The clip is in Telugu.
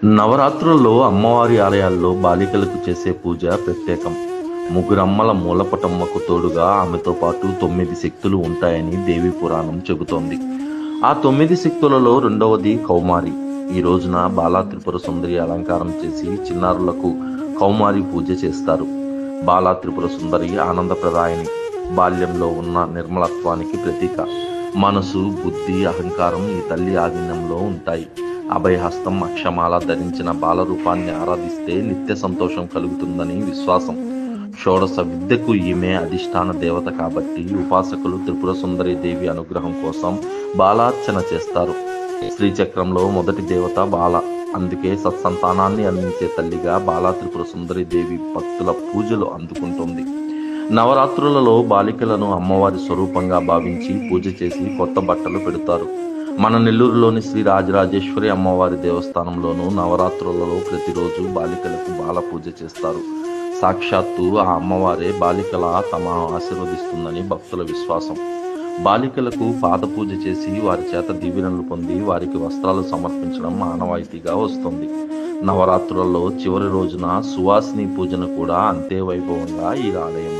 నవరాత్రుల్లో అమ్మవారి ఆలయాల్లో బాలికలకు చేసే పూజ ప్రత్యేకం. ముగ్గురమ్మల మూలపటమ్మకు తోడుగా ఆమెతో పాటు 9 శక్తులు ఉంటాయని దేవి పురాణం చెబుతోంది. ఆ 9 శక్తులలో రెండవది కౌమారి. ఈ రోజున బాలా త్రిపుర సుందరి అలంకారం చేసి చిన్నారులకు కౌమారి పూజ చేస్తారు. బాలా త్రిపుర సుందరి ఆనందప్రదాయని, బాల్యంలో ఉన్న నిర్మలత్వానికి ప్రతీక. మనసు, బుద్ధి, అహంకారం ఈ తల్లి ఆధీనంలో ఉంటాయి. అభయహస్తం, అక్షమాల ధరించిన బాలరూపాన్ని ఆరాధిస్తే నిత్య సంతోషం కలుగుతుందని విశ్వాసం. షోడశ విద్యకు ఈమె అధిష్టాన దేవత కాబట్టి ఉపాసకులు త్రిపుర సుందరి దేవి అనుగ్రహం కోసం బాలార్చన చేస్తారు. శ్రీచక్రంలో మొదటి దేవత బాల, అందుకే సత్సంతానాన్ని అందించే తల్లిగా బాలా త్రిపుర సుందరి దేవి భక్తుల పూజలు అందుకుంటుంది. నవరాత్రులలో బాలికలను అమ్మవారి స్వరూపంగా భావించి పూజ చేసి కొత్త బట్టలు పెడతారు. మన నెల్లూరులోని శ్రీ రాజరాజేశ్వరి అమ్మవారి దేవస్థానంలోనూ నవరాత్రులలో ప్రతిరోజు బాలికలకు బాల పూజ చేస్తారు. సాక్షాత్తు ఆ అమ్మవారే బాలికల తమ ఆశీర్వదిస్తుందని భక్తుల విశ్వాసం. బాలికలకు పాద పూజ చేసి వారి చేత దీవెనలు పొంది వారికి వస్త్రాలు సమర్పించడం ఆనవాయితీగా వస్తుంది. నవరాత్రులలో చివరి రోజున సువాసిని పూజను కూడా అంతే వైభవంగా ఈ ఆలయం